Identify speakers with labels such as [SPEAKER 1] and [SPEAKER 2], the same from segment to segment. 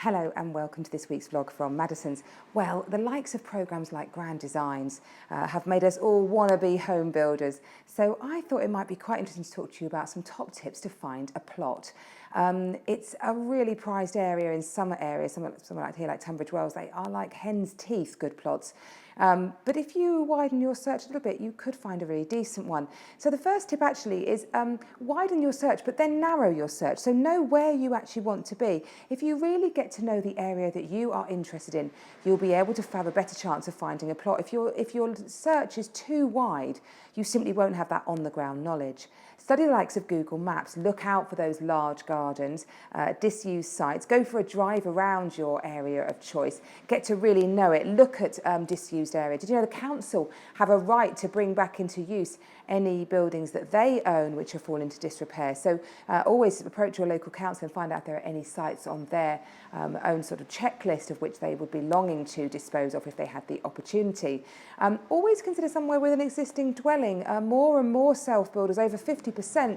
[SPEAKER 1] Hello and welcome to this week's vlog from Maddisons. Well, the likes of programmes like Grand Designs have made us all want to be home builders. So I thought it might be quite interesting to talk to you about some top tips to find a plot. It's a really prized area in some areas, somewhere like here, like Tunbridge Wells, they are like hen's teeth good plots. But if you widen your search a little bit, you could find a really decent one. So the first tip actually is widen your search, but then narrow your search. So know where you actually want to be. If you really get to know the area that you are interested in, you'll be able to have a better chance of finding a plot. If your search is too wide, you simply won't have that on the ground knowledge. Study the likes of Google Maps. Look out for those large gardens, disused sites. Go for a drive around your area of choice. Get to really know it. Look at disused area. Did you know the council have a right to bring back into use any buildings that they own which have fallen into disrepair? So always approach your local council and find out if there are any sites on their own sort of checklist of which they would be longing to dispose of if they had the opportunity. Always consider somewhere with an existing dwelling. More and more self-builders, over 50%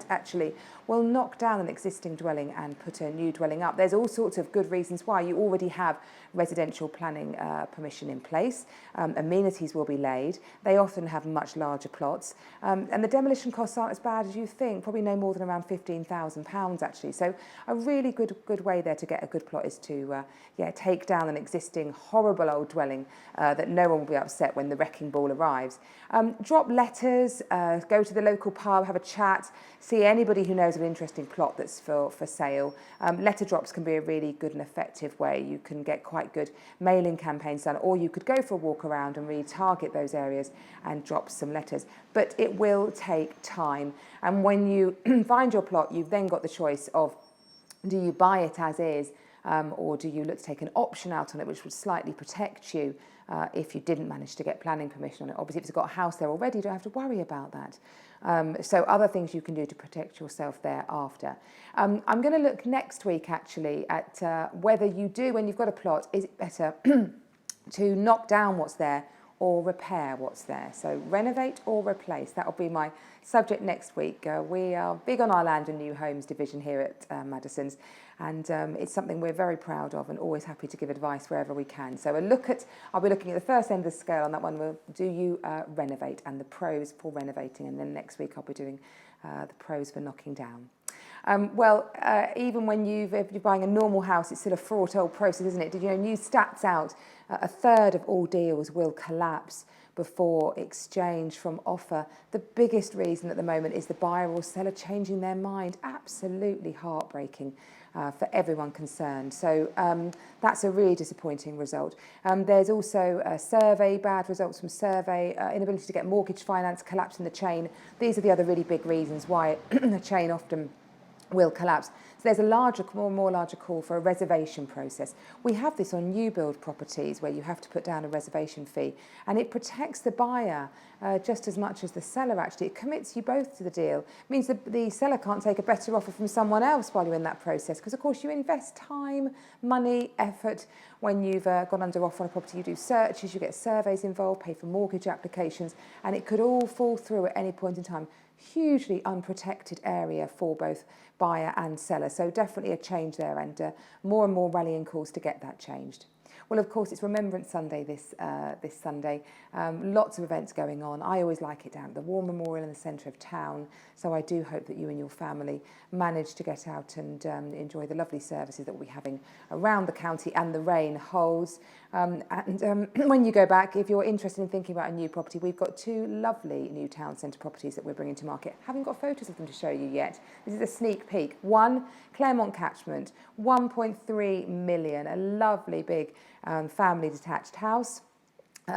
[SPEAKER 1] actually, will knock down an existing dwelling and put a new dwelling up. There's all sorts of good reasons why. You already have residential planning permission in place. Amenities will be laid. They often have much larger plots. And the demolition costs aren't as bad as you think, probably no more than around £15,000 actually. So a really good way there to get a good plot is to take down an existing horrible old dwelling that no one will be upset when the wrecking ball arrives. Drop letters, go to the local pub, have a chat, see anybody who knows of an interesting plot that's for sale. Letter drops can be a really good and effective way. You can get quite good mailing campaigns done, or you could go for a walk around and really target those areas and drop some letters. But it will take time. And when you find your plot, you've then got the choice of, do you buy it as is, or do you look to take an option out on it, which would slightly protect you if you didn't manage to get planning permission on it. Obviously, if it's got a house there already, you don't have to worry about that. So other things you can do to protect yourself thereafter. I'm going to look next week actually at whether you do, when you've got a plot, is it better to knock down what's there or repair what's there. So renovate or replace, that'll be my subject next week. We are big on our land and new homes division here at Maddisons, and it's something we're very proud of and always happy to give advice wherever we can. So I'll be looking at the first end of the scale on that one. Do you renovate and the pros for renovating, and then next week I'll be doing the pros for knocking down. Even when if you're buying a normal house, it's still a fraught old process, isn't it? Did you know, new stats out, a third of all deals will collapse before exchange from offer. The biggest reason at the moment is the buyer or seller changing their mind. Absolutely heartbreaking for everyone concerned. So that's a really disappointing result. There's also a survey, bad results from survey, inability to get mortgage finance, collapse in the chain. These are the other really big reasons why the chain often will collapse. So there's a larger call for a reservation process. We have this on new build properties where you have to put down a reservation fee, and it protects the buyer just as much as the seller actually. It commits you both to the deal. It means that the seller can't take a better offer from someone else while you're in that process, because of course you invest time, money, effort. When you've gone under offer on a property, you do searches, you get surveys involved, pay for mortgage applications, and it could all fall through at any point in time. Hugely unprotected area for both buyer and seller. So definitely a change there, and more and more rallying calls to get that changed. Well, of course, it's Remembrance Sunday this Sunday. Lots of events going on. I always like it down at the War Memorial in the centre of town. So I do hope that you and your family manage to get out and enjoy the lovely services that we'll be having around the county, and the rain holds. When you go back, if you're interested in thinking about a new property, we've got two lovely new town centre properties that we're bringing to market. Haven't got photos of them to show you yet. This is a sneak peek. One, Claremont catchment, 1.3 million, a lovely big family detached house.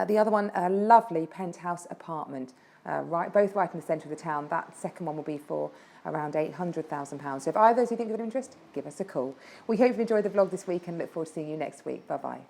[SPEAKER 1] The other one, a lovely penthouse apartment, both right in the centre of the town. That second one will be for around £800,000. So if either of those you think of an interest, give us a call. We hope you enjoyed the vlog this week and look forward to seeing you next week. Bye-bye.